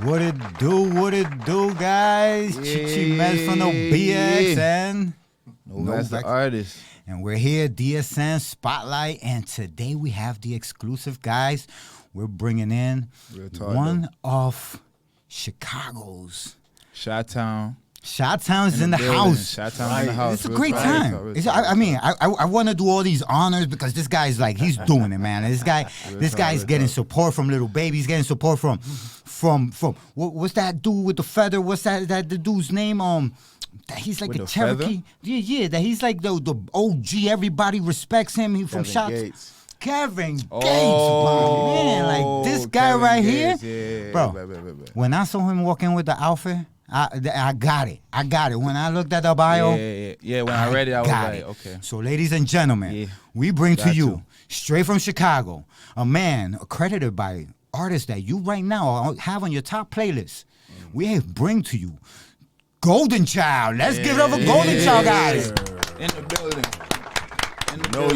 What it do, guys? Yeah. Chichi Medz from the BXN. Novax the artist. And we're here, DSN Spotlight, and today we have the exclusive, guys. We're bringing in one of Chicago's. Chi-Town's in the house. Chi-Town in the house. It's a great time. I want to do all these honors because this guy's like, he's doing it, man. This guy's getting support from little baby. He's getting support from what's that dude with the feather? What's that the dude's name? That he's like with a Cherokee. Feather? Yeah. That he's like the OG. Everybody respects him. He's from Kevin Gates, man. Like this guy Kevin right Gates, here, yeah. bro. When I saw him walk in with the outfit, I got it. When I looked at the bio, yeah. When I read it, I was like, okay. So, ladies and gentlemen, we bring to you, straight from Chicago, a man accredited by artists that you right now have on your top playlist. We bring to you Goalden Chyld. Let's give it up for Goalden Chyld, guys. In the building.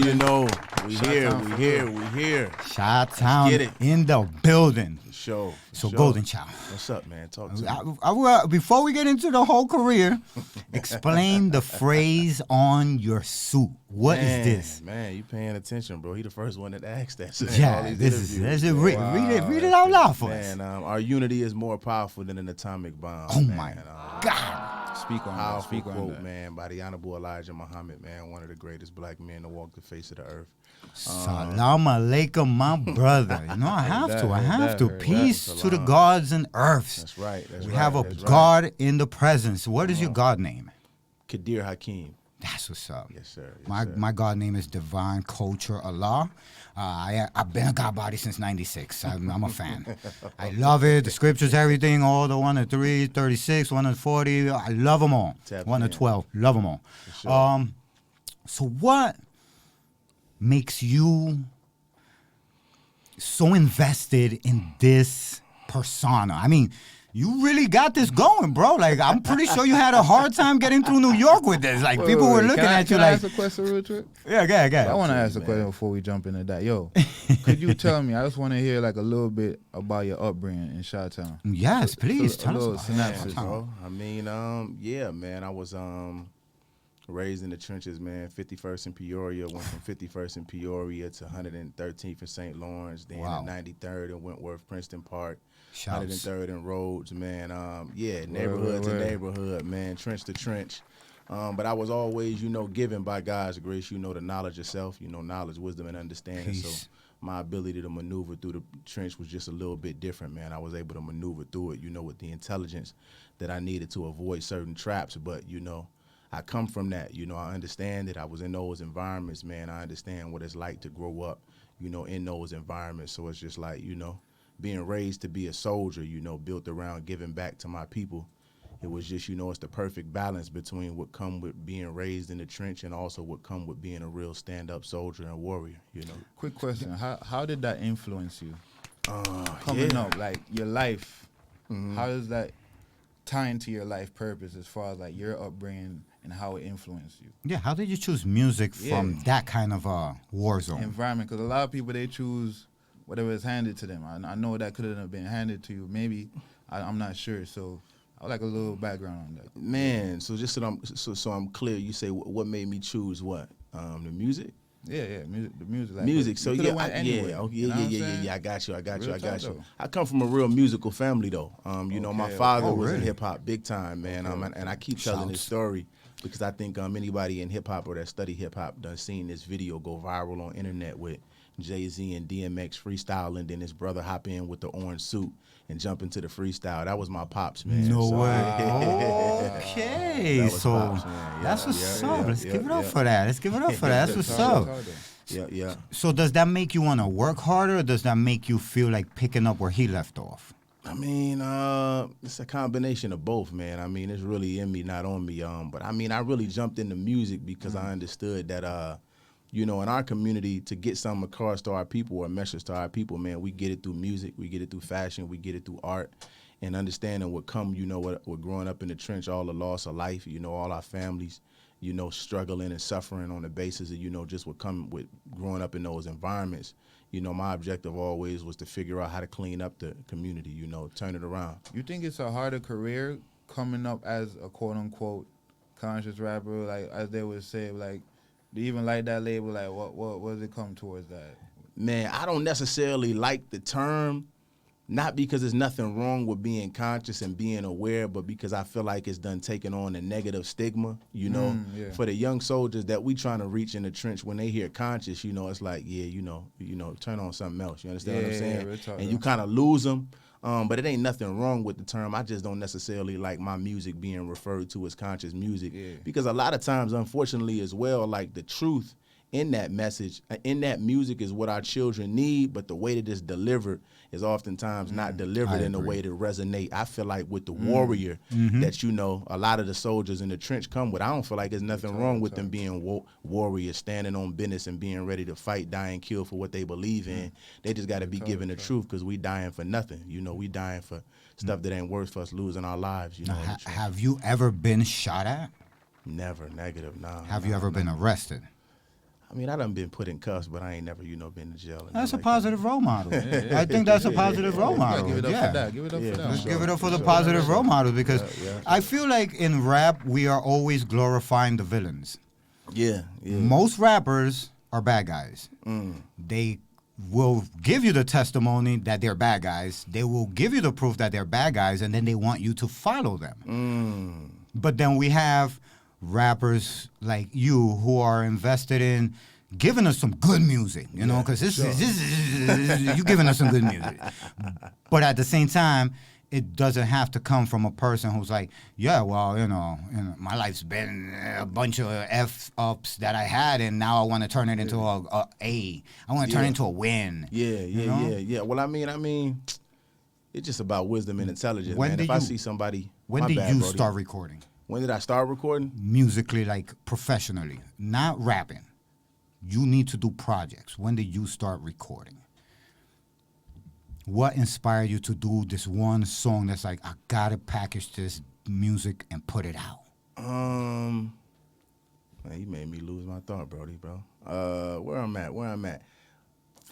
You know. We here. Chi-Town in the building. So Goalden Chyld. What's up, man? Talk to me. Before we get into the whole career, explain the phrase on your suit. What is this? Man, you paying attention, bro. He the first one that asked that. Read it out loud for us. Man, our unity is more powerful than an atomic bomb. Oh, my God. Speak on Powerful that. quote, man, by the Honorable Elijah Muhammad, man, one of the greatest black men to walk the face of the earth. Salam alaikum, my brother. You know, I have to. Peace to the gods and earths. That's right. We have a God in the presence. What is your God name? Kadir Hakeem. That's what's up. Yes, sir. My God name is Divine Culture Allah. I've been a God body since 96. I'm a fan. I love it. The scriptures, everything, all the 1 to 3, 36, 1 to 40. I love them all. 1 to 12. Love them all. Sure. So what makes you so invested in this persona? I mean, you really got this going, bro. Like, I'm pretty sure you had a hard time getting through New York with this. Like, people were looking at you like... Can I ask a question real quick? Yeah, go ahead. I want to ask a question before we jump into that. Yo, could you tell me, I just want to hear like a little bit about your upbringing in Chi-Town. Yes, please. Tell us about synopsis, bro. I mean, yeah, man, I was raised in the trenches, man. 51st in Peoria, went from 51st in Peoria to 113th in St. Lawrence, then 93rd in Wentworth, Princeton Park. 103rd in Rhodes, man. Neighborhood to neighborhood, man. Trench to trench. But I was always, given by God's grace, the knowledge of self, knowledge, wisdom, and understanding. Peace. So my ability to maneuver through the trench was just a little bit different, man. I was able to maneuver through it, with the intelligence that I needed to avoid certain traps. But, I come from that, I understand it. I was in those environments, man. I understand what it's like to grow up, in those environments. So it's just like, being raised to be a soldier, built around giving back to my people. It was just, it's the perfect balance between what come with being raised in the trench and also what come with being a real stand-up soldier and warrior, Quick question. How did that influence you? Coming up, like your life, how does that tie into your life purpose as far as like your upbringing and how it influenced you? Yeah, how did you choose music from that kind of war zone? Environment, because a lot of people, they choose whatever is handed to them. I know that couldn't have been handed to you. Maybe I'm not sure. So I would like a little background on that. Man, so just so I'm clear, you say what made me choose what? The music? Yeah, music. Like, music. So yeah, I got you. I come from a real musical family though. My father was in hip hop big time, man. And I keep telling this story because I think anybody in hip hop or that study hip hop done seen this video go viral on internet with Jay-Z and DMX freestyling, then his brother hop in with the orange suit and jump into the freestyle. That was my pops, man. No way. Okay, so that's what's up. Let's give it up for that. That's what's up. Yeah. So does that make you want to work harder, or does that make you feel like picking up where he left off? I mean, it's a combination of both, man. I mean, it's really in me, not on me. But I mean, I really jumped into music because I understood that in our community, to get something across to our people or a message to our people, man, we get it through music, we get it through fashion, we get it through art, and understanding what come, what growing up in the trench, all the loss of life, all our families, you know, struggling and suffering on the basis of, you know, just what come with growing up in those environments. You know, my objective always was to figure out how to clean up the community, you know, turn it around. You think it's a harder career coming up as a quote unquote conscious rapper, like as they would say, like, do you even like that label? Like, what does it come towards that? Man, I don't necessarily like the term, not because there's nothing wrong with being conscious and being aware, but because I feel like it's done taking on a negative stigma, you know, for the young soldiers that we trying to reach in the trench. When they hear conscious, you know, it's like, yeah, you know, turn on something else. You understand what I'm saying? And you kind of lose them. But it ain't nothing wrong with the term. I just don't necessarily like my music being referred to as conscious music, because a lot of times, unfortunately, as well, like the truth in that message, in that music is what our children need, but the way that it's delivered is oftentimes not delivered in a way to resonate. I feel like with the warrior that, you know, a lot of the soldiers in the trench come with, I don't feel like there's nothing wrong with them being warriors, standing on business and being ready to fight, die, and kill for what they believe in. They just got to be given the truth, because we dying for nothing. You know, we dying for stuff that ain't worth us losing our lives. You know. Have you ever been shot at? Never. Negative. Nah. Have you ever been arrested? I mean, I done been put in cuffs, but I ain't never, you know, been to jail. That's a positive role model. I think that's a positive role model. Give it up for that. Give it up for that. Let's give it up for the positive role model, because I feel like in rap we are always glorifying the villains. Yeah. Most rappers are bad guys. They will give you the testimony that they're bad guys. They will give you the proof that they're bad guys, and then they want you to follow them. But then we have rappers like you who are invested in giving us some good music, you know, because this is you giving us some good music. But at the same time, it doesn't have to come from a person who's like, yeah, well, you know, my life's been a bunch of F-ups that I had, and now I want to turn it into a A. I want to turn it into a win. Yeah. Well, I mean, it's just about wisdom and intelligence, man. If I see somebody... When did you start recording? When did I start recording? Musically, like professionally, not rapping. You need to do projects. When did you start recording? What inspired you to do this one song that's like, I gotta package this music and put it out? Man, you made me lose my thought, Brody, bro. Where I'm at.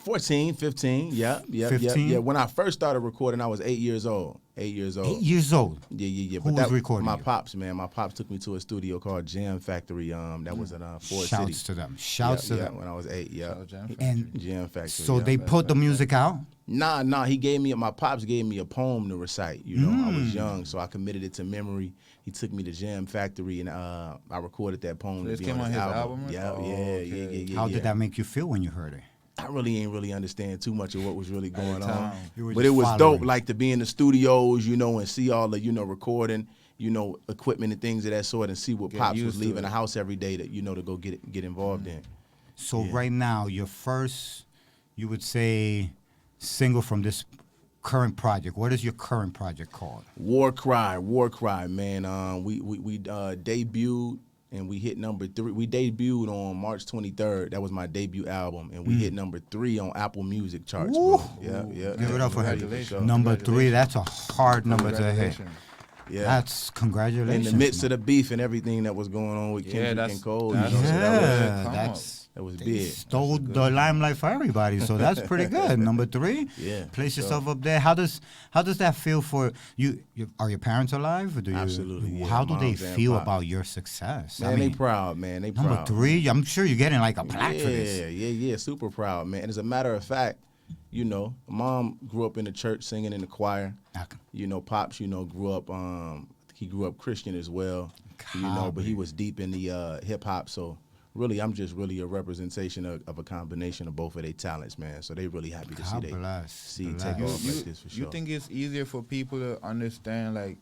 14, 15, yeah. 15? Yeah. When I first started recording, I was 8 years old. 8 years old. 8 years old? Yeah. Who was recording My you? pops, man. My pops took me to a studio called Jam Factory. That was in Ford City. Shouts to them. Shouts to them. When I was 8, yeah. And Jam Factory. so they put the music out? Nah. My pops gave me a poem to recite. You know, I was young, so I committed it to memory. He took me to Jam Factory, and I recorded that poem. So this came on his album? Yeah. How did that make you feel when you heard it? I really ain't really understand too much of what was really going on. But it was dope, like to be in the studios, you know, and see all the, you know, recording, you know, equipment and things of that sort, and see what Pops was leaving the house every day to, you know, to go get involved in. So right now, your first, you would say, single from this current project. What is your current project called? War Cry, man. We debuted. And we hit number 3. We debuted on March 23rd. That was my debut album. And we hit number 3 on Apple Music charts. Yeah. Give it up for him. Number 3, that's a hard number to hit. Yeah. That's congratulations. In the midst of the beef and everything that was going on with Kendrick and Cole. That was big. Stole the limelight for everybody, so that's pretty good. Number 3, place yourself up there. How does that feel for you? Are your parents alive? Or Absolutely. Yeah. How do they feel about your success? Man, they proud, man. They proud. Number 3, I'm sure you're getting like a plaque for this. Yeah. Super proud, man. And as a matter of fact, you know, Mom grew up in the church singing in the choir. Okay. You know, Pops, you know, grew up. He grew up Christian as well. You know, but he was deep in the hip hop, so. Really, I'm just really a representation of a combination of both of their talents, man. So they really happy to see it take off like this for sure. You think it's easier for people to understand like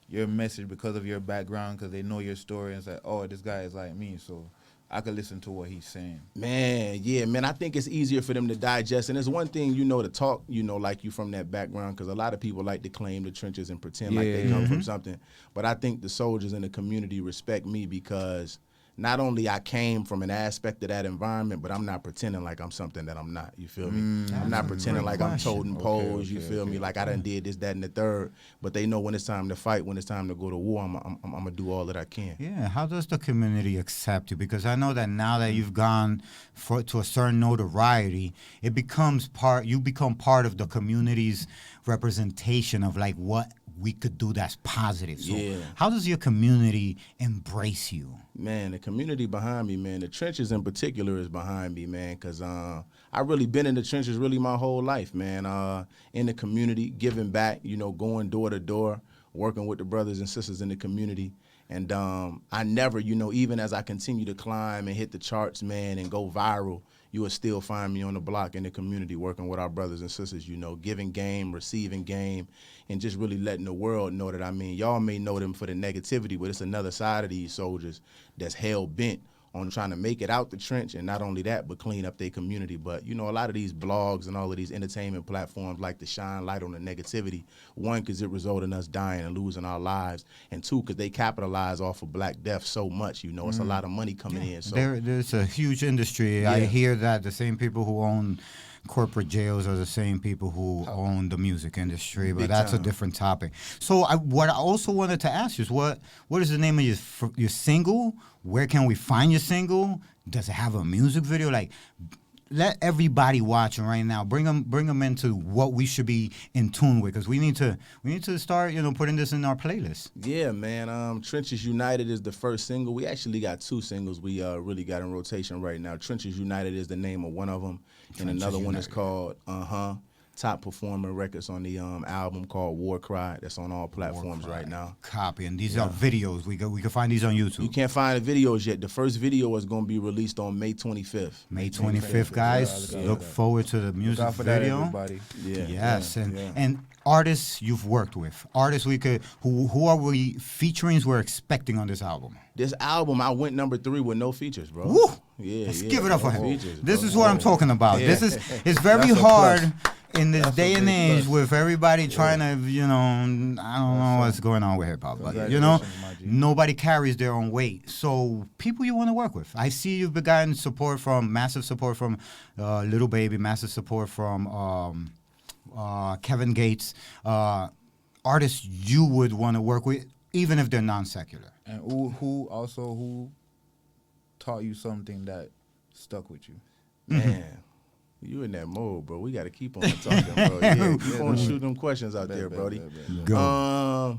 your message because of your background, because they know your story and say, oh, this guy is like me, so I could listen to what he's saying. Man, yeah, man. I think it's easier for them to digest. And it's one thing, you know, to talk, you know, like you from that background, because a lot of people like to claim the trenches and pretend like they come from something. But I think the soldiers in the community respect me because not only I came from an aspect of that environment, but I'm not pretending like I'm something that I'm not. You feel me? I'm not pretending like I'm toting poles. You feel me? Like I done did this, that, and the third. But they know when it's time to fight, when it's time to go to war, I'm gonna do all that I can. Yeah, how does the community accept you? Because I know that now that you've gone to a certain notoriety, it becomes part. You become part of the community's representation of like what we could do that's positive. So Yeah. how does your community embrace you? Man, the community behind me, man, the trenches in particular is behind me, man, because I really been in the trenches really my whole life, man, in the community, giving back, you know, going door to door, working with the brothers and sisters in the community. And I never, you know, even as I continue to climb and hit the charts, man, and go viral, you will still find me on the block in the community working with our brothers and sisters, you know, giving game, receiving game, and just really letting the world know that, I mean, y'all may know them for the negativity, but it's another side of these soldiers that's hell-bent on trying to make it out the trench, and not only that, but clean up their community. But, you know, a lot of these blogs and all of these entertainment platforms like to shine light on the negativity. One, because it resulted in us dying and losing our lives. And two, because they capitalize off of Black death so much, you know. It's a lot of money coming in. So There's a huge industry. I hear that the same people who own corporate jails are the same people who own the music industry, but Big that's a time. different topic. So what I also wanted to ask you is what is the name of your single? Where can we find your single? Does it have a music video? Like, let everybody watching right now bring them into what we should be in tune with, because we need to start, you know, putting this in our playlist. yeah, man. Trenches United is the first single. We actually got two singles we really got in rotation right now. Trenches United is the name of one of them, and Trenches another one is United. called Top Performer Records on the album called War Cry. That's on all platforms right now. Copy, and these are videos. We can find these on YouTube. You can't find the videos yet. The first video is going to be released on May 25th. May 25th, guys. Yeah, Look forward to the music Look out for that, video. everybody. Yeah. Yes, Yeah. and artists you've worked with, artists who are we featurings we're expecting on this album? This album, I went number 3 with no features, bro. Woo! Yeah, Let's yeah, give it up for no him. features, This bro. is what I'm talking about. Yeah. It's very That's a hard plus. in this That's a day and big age plus. with everybody trying to, you know, I don't know what's going on with hip hop, but you know, Congratulations, my G. nobody carries their own weight. So people you want to work with. I see you've gotten massive support from Little Baby, massive support from Kevin Gates, artists you would want to work with, even if they're non-secular. And who taught you something that stuck with you? Man, you in that mode, bro. We got to keep on talking, bro. Yeah, keep on shooting them questions out there, Brody. Go.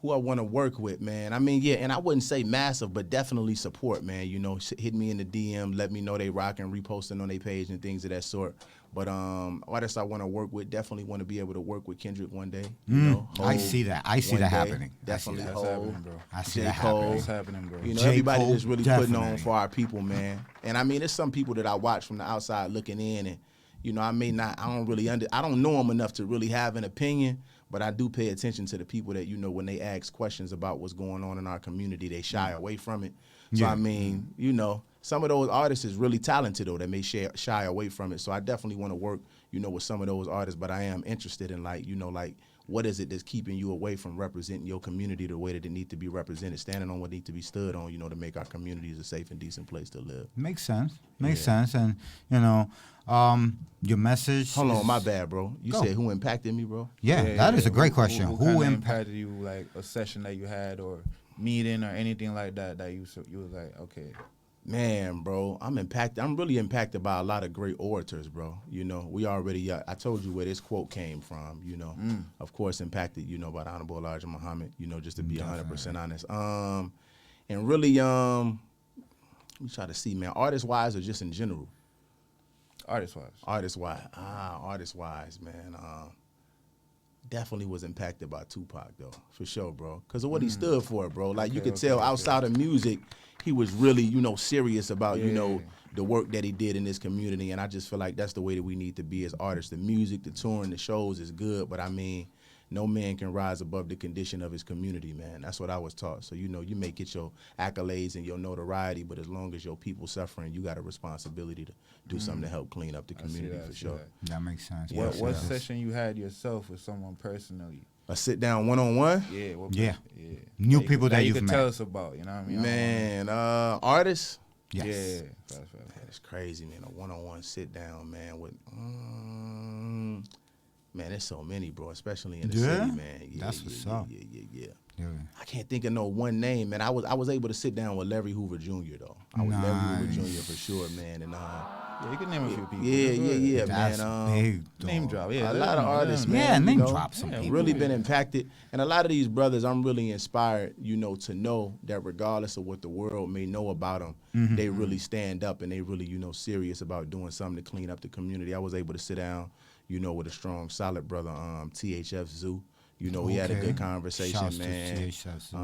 Who I want to work with, man. I mean, yeah, and I wouldn't say massive, but definitely support, man. You know, hit me in the DM, let me know they rocking, reposting on their page and things of that sort. But artists I want to work with, definitely want to be able to work with Kendrick one day. You know, I Hov see that. I see one that day. happening. Definitely That's Hov. happening, bro. I see J. that Cole. happening. It's happening, bro. You know, J. everybody Cole, that's really putting on definitely. for our people, man. And I mean, there's some people that I watch from the outside looking in, and you know, I don't know them enough to really have an opinion, but I do pay attention to the people that, you know, when they ask questions about what's going on in our community, they shy away from it. So Yeah. I mean, you know, some of those artists is really talented though that may shy away from it. So I definitely want to work, you know, with some of those artists, but I am interested in like, you know, like what is it that's keeping you away from representing your community the way that it needs to be represented, standing on what needs to be stood on, you know, to make our communities a safe and decent place to live. Makes sense. Makes sense. And, you know, your message. Hold on, is- my bad, bro. You Go. said who impacted me, bro? Yeah, that is a great question. Who Who kinda impacted? impacted you, like a session that you had or meeting or anything like that you was like, okay. Man, bro, I'm impacted. I'm really impacted by a lot of great orators, bro. You know, we already, I told you where this quote came from, you know. Of course, impacted, you know, by the Honorable Elijah Muhammad, you know, just to be 100% honest. And really, let me try to see, man, artist-wise or just in general? Artist-wise. Artist-wise, man. Definitely was impacted by Tupac, though, for sure, bro. Because of what he stood for, bro. Like, you could tell outside of music, he was really, you know, serious about, you know, the work that he did in this community. And I just feel like that's the way that we need to be as artists. The music, the touring, the shows is good, but I mean, no man can rise above the condition of his community, man. That's what I was taught. So, you know, you may get your accolades and your notoriety, but as long as your people suffering, you got a responsibility to do something to help clean up the community for sure. That makes sense. What Makes sense. session you had yourself with someone personally A sit down one-on-one? Yeah. Yeah. New people that you've you could met. tell us about, you know what I mean? Man, artists? Yes. Yeah. Facts. Man, it's crazy, man. A one-on-one sit down, man, with man, there's so many, bro, especially in the Yeah? city, man. Yeah, That's what's up. Yeah. Yeah. I can't think of no one name, man. I was able to sit down with Larry Hoover Jr. though. I was Larry Hoover Nice. Jr. for sure, man. And Yeah, you can name a few people. yeah, That's man. big, Name dog. drop, yeah. A lot of artists, man. Yeah, you name know, drop some people. really been impacted. And a lot of these brothers, I'm really inspired, you know, to know that regardless of what the world may know about them, Mm-hmm. they really stand up and they really, you know, serious about doing something to clean up the community. I was able to sit down, you know, with a strong, solid brother, THF Zoo. You know, we had a Okay. good conversation, Shouts to man. THF Zoo.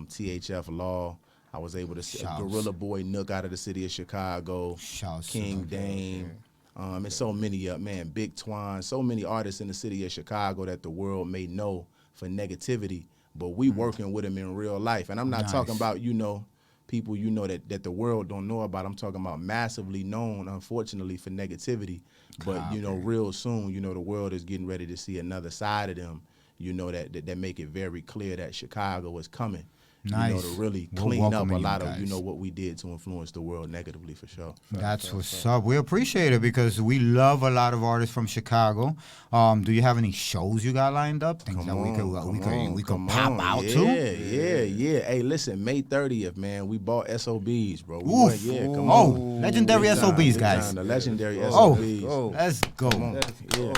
THF Law. I was able to see Shouts. Gorilla Boy Nook out of the city of Chicago. Shouts to King them. Dame. And so many man, Big Twine, so many artists in the city of Chicago that the world may know for negativity, but we working with them in real life. And I'm not Nice. talking about, you know, people, you know, that the world don't know about. I'm talking about massively known, unfortunately, for negativity. But, you know, real soon, you know, the world is getting ready to see another side of them, you know, that make it very clear that Chicago is coming. Nice. You know, to really We're clean up a welcoming you lot of, guys. you know, what we did to influence the world negatively for sure. That's what's up. We appreciate it because we love a lot of artists from Chicago. Do you have any shows you got lined up? Things that we could pop out yeah, to? Yeah. Hey, listen, May 30th, man, we bought SOBs, bro. We Oof. went, yeah, come Oh, on. legendary Big time, SOBs, big guys. time, the legendary Oh, SOBs. let's go. Yeah.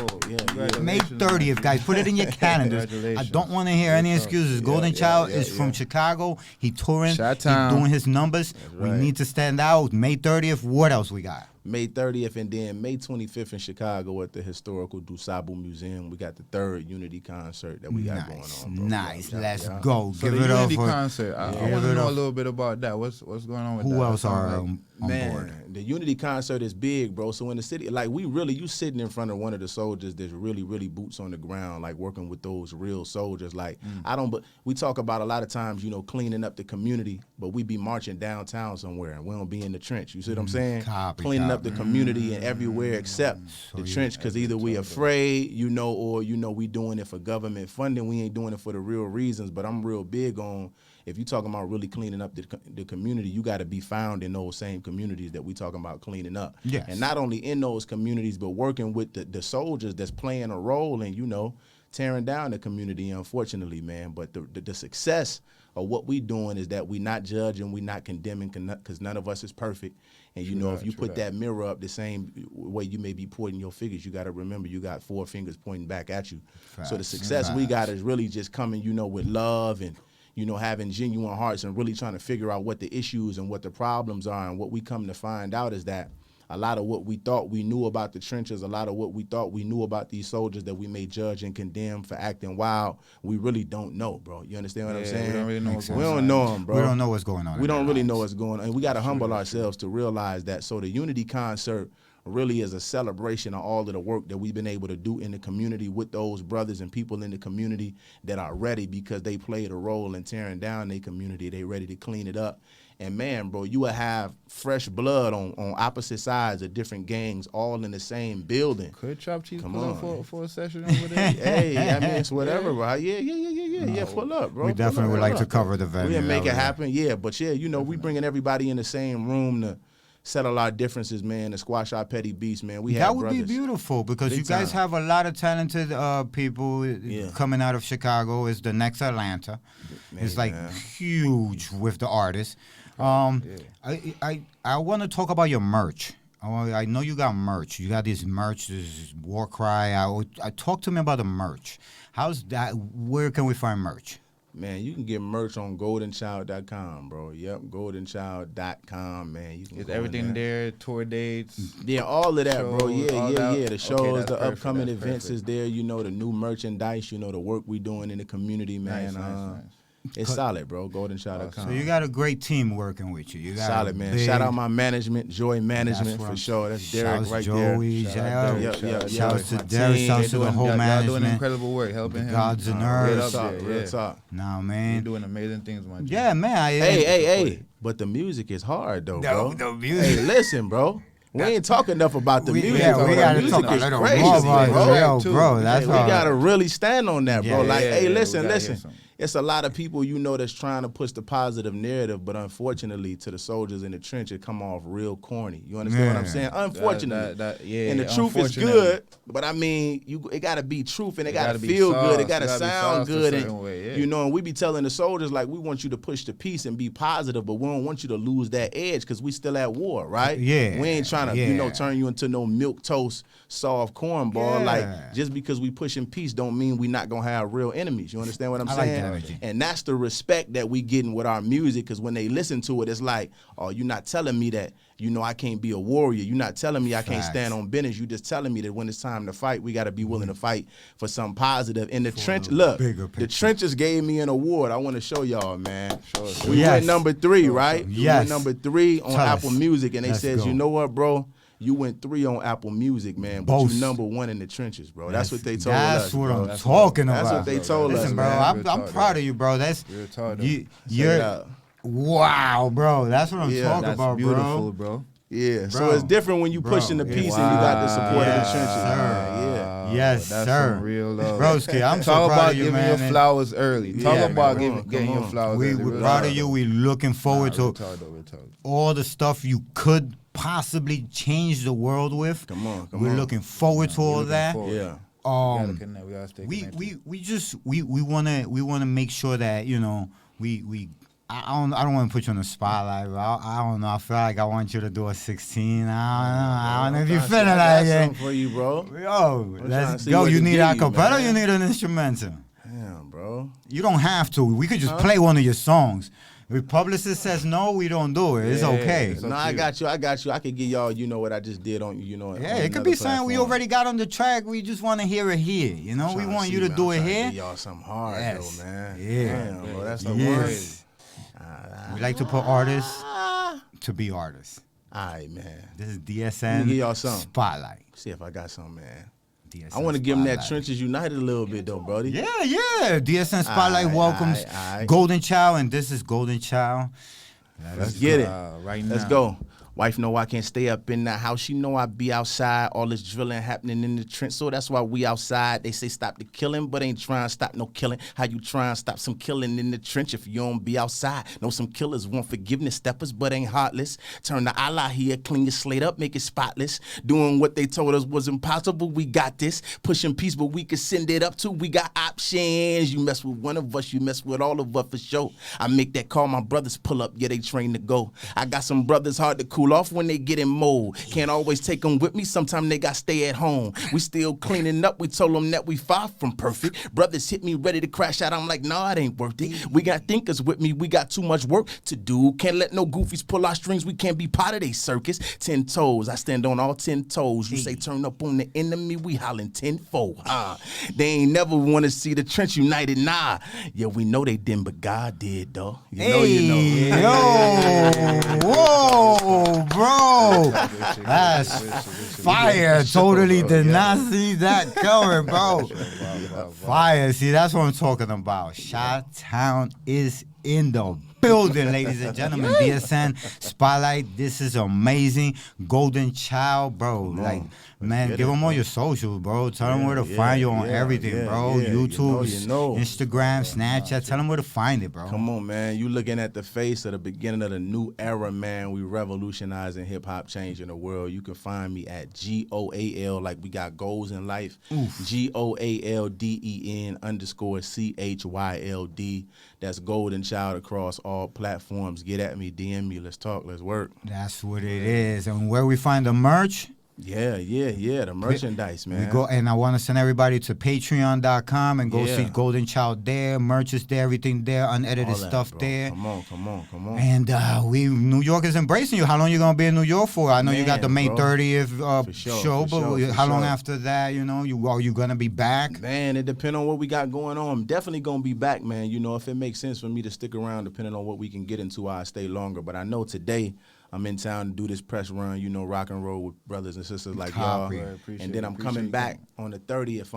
May 30th, guys. Put it in your calendars. I Congratulations. don't want to hear any excuses. Goalden Chyld is from Chicago. He touring. Chi-town. He's doing his numbers. We right. need to stand out. May 30th. What else we got? May 30th and then May 25th in Chicago at the historical Dusabu Museum. We got the third Unity concert that we got going on. Bro. Nice. Yeah, Let's yeah. go. So Give the it up Unity for concert, I Give want to it know up. a little bit about that. What's going on with that? who else That are sounds on Man, board. the Unity concert is big, bro. So in the city, like you sitting in front of one of the soldiers that's really, really boots on the ground, like working with those real soldiers. Like but we talk about a lot of times, you know, cleaning up the community, but we be marching downtown somewhere and we don't be in the trench. You see what I'm saying? Cleaning up the community and everywhere except the trench, because either we afraid, you know, or you know we doing it for government funding. We ain't doing it for the real reasons. But I'm real big on, if you're talking about really cleaning up the community, you got to be found in those same communities that we talking about cleaning up. Yes. And not only in those communities, but working with the soldiers that's playing a role in, you know, tearing down the community, unfortunately, man. But the success of what we doing is that we not judging, we not condemning, because none of us is perfect. And, you know, if you put that mirror up the same way you may be pointing your fingers, you got to remember you got 4 fingers pointing back at you. So the success we got is really just coming, you know, with love and, you know, having genuine hearts and really trying to figure out what the issues and what the problems are. And what we come to find out is that a lot of what we thought we knew about the trenches, a lot of what we thought we knew about these soldiers that we may judge and condemn for acting wild, we really don't know, bro. You understand what I'm saying? We don't really know what's We going on. don't know them, bro. We don't know what's going on. We in don't their really lives. know what's going on. And we got to humble ourselves to realize that. So the Unity concert really is a celebration of all of the work that we've been able to do in the community with those brothers and people in the community that are ready because they played a role in tearing down their community. They ready to clean it up. And man, bro, you will have fresh blood on opposite sides of different gangs all in the same building. Could Chop Cheese Come pull on. up for a session over there? Hey, I mean, it's whatever, bro. Yeah, pull up, bro. We definitely would like to cover the venue. We'll make over it there. happen, yeah. But yeah, you know, we bringing everybody in the same room to settle our differences, man, to squash our petty beefs, man. We That have would brothers. be beautiful because Big you guys time. have a lot of talented people Yeah. coming out of Chicago. It's the next Atlanta. It's like man. huge with the artists. I want to talk about your merch. I know you got merch. You got this merch, this War Cry. I talk to me about the merch. How's that? Where can we find merch? Man, you can get merch on goldenchyld.com, bro. Yep, goldenchyld.com, man. You can Is go in everything there? Tour dates? Yeah, all of that, bro. Shows, Yeah. all that? The Okay, shows, that's the perfect, upcoming that's events perfect. is there. You know, the new merchandise. You know, the work we doing in the community, man. Nice. It's solid, bro. goldenchyld.com. So you got a great team working with you. You got Solid, a man. big- Shout out my management, Joy Management, That's what for I'm- sure. That's Derek Shouts right Joey, there. Derek. Yep. Shouts to My Derek. team, Shouts they to the doing- whole Y'all doing management. incredible work, helping him. Gods and Real Earths. up Talk, there, real yeah. talk. Nah, You're man. doing amazing things, my G. Yeah, man. Hey. But the music is hard, though, bro. The music. Hey, listen, bro. We ain't talking enough about the music. Yeah, we The gotta music talk a is little crazy, more about bro. it. Yo, bro, that's We all. gotta really stand on that, bro. Yeah, Like, yeah, hey, yeah, we listen. gotta hear something. It's a lot of people, that's trying to push the positive narrative, but unfortunately, to the soldiers in the trench, it come off real corny. You understand what I'm Yeah. saying? Unfortunately, and the truth is unfortunately. good, but I mean, it gotta be truth, and it gotta gotta be feel good. It sauced. gotta It gotta be sound sauced a good, certain and way, yeah. and we be telling the soldiers like we want you to push the peace and be positive, but we don't want you to lose that edge because we still at war, right? Yeah, we ain't trying to turn you into no milk toast soft cornball. Yeah. Like, just because we pushing peace don't mean we not gonna have real enemies. You understand what I'm I like saying? that energy. And that's the respect that we getting with our music, because when they listen to it, it's like, oh, you're not telling me that I can't be a warrior. You're not telling me I can't Facts. stand on business. You just telling me that when it's time to fight, we got to be willing to fight for something positive. In the trench, look, bigger the picture. trenches gave me an award. I want to show y'all, man. Sure. We Yes. went number 3, right? We Yes. went number 3 on Tell Apple us. Music, and they Let's says, go. you know what, bro? You went 3 on Apple Music, man, but Boast. you number 1 in the trenches, bro. That's what they told That's us. what bro. I'm That's talking That's about. what they told us, Listen, bro, man. I'm proud of you, bro. That's Real talk, though. Check it you're out. wow, bro. That's what I'm Yeah, talking That's about, beautiful, bro. bro. Yeah, so Bro. it's different when you Bro. pushing the peace Wow. and you got the support Yes, of the trenches. sir. Yeah. Yes, that's sir. some real love. Broski, I'm so Talk proud about of you, giving man. your flowers early. Talk Yeah, about man. Come getting on. your flowers We're early. Real proud talk, of you. though. We looking forward Real to talk, though, real talk. all the stuff you could possibly change the world with. Come on. We're looking forward to all looking that. forward. Yeah. We gotta connect. We gotta stay We connected. we wanna make sure that we I don't want to put you on the spotlight. But I don't know. I feel like I want you to do a 16. I don't know if you feeling I like got it. something for you, bro. Yo, trying let's to see go. what You to need give you, acapella. man. You need an instrumental. Damn, bro. You don't have to. We could just play one of your songs. If publicist says no, we don't do it. It's Yeah, okay. it's No, I got you. I could give y'all, what I just did on, Yeah, on it could another be something we platform. already got on the track. We just want to hear it here. We Trying want see, you to man. do I'm it trying to here. give y'all something hard, Yes. though, man. Yeah. Damn, bro. That's the Yes. We like to put artists Ah. to be artists. All right, man. This is Let me DSN give y'all something. Spotlight. See if I got something, man. DSN I want to give them that Spotlight. Trenches United a little bit, though, Brody. Yeah. DSN Spotlight Aight, welcomes aight. Goalden Chyld, and this is Goalden Chyld. Let's get it. Right Let's now. go. Wife know I can't stay up in that house. She know I be outside. All this drilling happening in the trench, so that's why we outside. They say stop the killing, but ain't trying to stop no killing. How you trying to stop some killing in the trench if you don't be outside? Know some killers want forgiveness, steppers, but ain't heartless. Turn the Allah here, clean your slate up, make it spotless. Doing what they told us was impossible, we got this. Pushing peace, but we can send it up too. We got options. You mess with one of us, you mess with all of us for sure. I make that call, my brothers pull up, yeah, they train to go. I got some brothers hard to cool off when they get in mode. Can't always take them with me, sometimes they got stay at home. We still cleaning up, we told them that we far from perfect. Brothers hit me ready to crash out, I'm like, nah, it ain't worth it. We got thinkers with me, we got too much work to do. Can't let no goofies pull our strings, we can't be part of they circus. 10 toes, I stand on all 10 toes. You say turn up on the enemy, we hollering tenfold. They ain't never want to see the trench united, nah. Yeah, we know they didn't, but God did, though. You know. Whoa, bro. That's fire. Totally did not see that coming, bro. Fire. See, that's what I'm talking about. Chi-Town is in the building, ladies and gentlemen. DSN Spotlight. This is amazing. Goalden Chyld, bro. Like, man, give them all your socials, bro. Tell them where to find you on everything, bro. YouTube, Instagram, Snapchat. Tell them where to find it, bro. Come on, man. You looking at the face of the beginning of the new era, man. We revolutionizing hip-hop, changing the world. You can find me at GOAL, like we got goals in life. GOALDEN_CHYLD. That's Goalden Chyld across all platforms. Get at me, DM me. Let's talk. Let's work. That's what it is. And where we find the merch? Yeah. The merchandise, man. We go, and I want to send everybody to patreon.com and go see Goalden Chyld there. Merch is there, everything there, unedited All that, stuff bro. there. Come on. And New York is embracing you. How long you gonna be in New York for? I know you got the May bro. 30th For sure, show, for but sure, for how long sure. after that? Are you gonna be back? Man, it depends on what we got going on. I'm definitely going to be back, man. If it makes sense for me to stick around, depending on what we can get into, I'll stay longer. But I know today I'm in town to do this press run, you know, rock and roll with brothers and sisters like Copy. y'all. Right, appreciate And then it, I'm appreciate coming you back on the 30th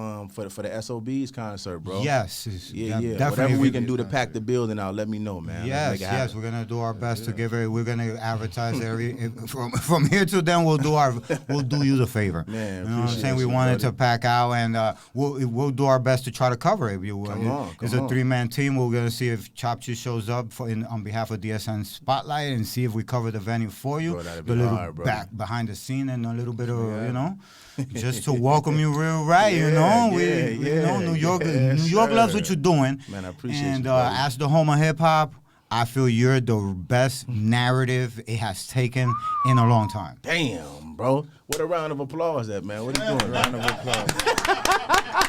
for the SOBs concert, bro. Yes. Yeah. Definitely. Whatever we can do to concert. pack the building out, let me know, man. Let's Yes, make it yes, happen. we're gonna do our best to give it. We're gonna advertise from here to then. We'll do you the favor. Man, you know what I'm appreciate saying? We you, wanted brother. to pack out, and we'll do our best to try to cover it. It's a 3-man team. We're gonna see if Chichi shows up on behalf of DSN Spotlight and see if we cover the venue for you. Bro, that'd the be little hard, bro. back behind the scene and a little bit of you know. Just to welcome you real right, you know. You know, New York loves what you're doing. Man, I appreciate and, you, brother. as the home of hip hop, I feel you're the best narrative it has taken in a long time. Damn, bro. What a round of applause at, man. What are you doing? Round of applause.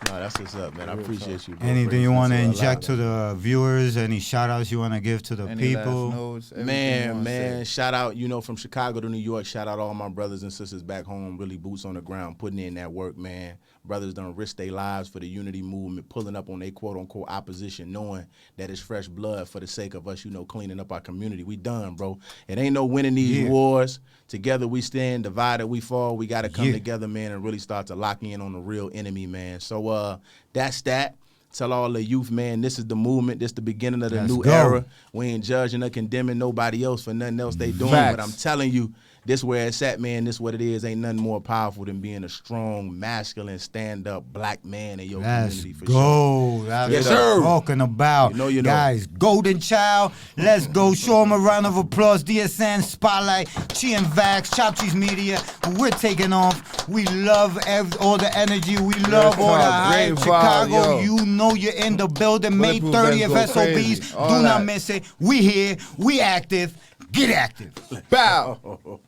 No, that's what's up, man. I appreciate you, bro. Anything you want to Bringing inject us to the viewers? Any shout outs you want to give to the Any last people? notes, everything you wanna Man, say. shout out, you know, from Chicago to New York, shout out all my brothers and sisters back home, really boots on the ground, putting in that work, man. Brothers done risk their lives for the unity movement, pulling up on their quote-unquote opposition, knowing that it's fresh blood for the sake of us, you know, cleaning up our community. We done, bro. It ain't no winning these Yeah. wars. Together we stand, divided we fall. We got to come Yeah. together, man, and really start to lock in on the real enemy, man. So that's that. Tell all the youth, man, this is the movement. This the beginning of the Let's new go. era. We ain't judging or condemning nobody else for nothing else they doing. Facts. But I'm telling you, this where it's at, man. This what it is. Ain't nothing more powerful than being a strong, masculine, stand-up black man in your Let's community for go. sure. That's Yes, what I'm sir. talking about. You know. Guys, Goalden Chyld, let's go. Show them a round of applause. DSN Spotlight, Chi and Vax, Chichi's Media. We're taking off. We love all the energy. We love all the talk, hype. great Chicago, vibe, yo. you know you're in the building. May Bulletproof 30th, Vest go crazy. SOBs. All Do not that. miss it. We here. We active. Get active. Bow.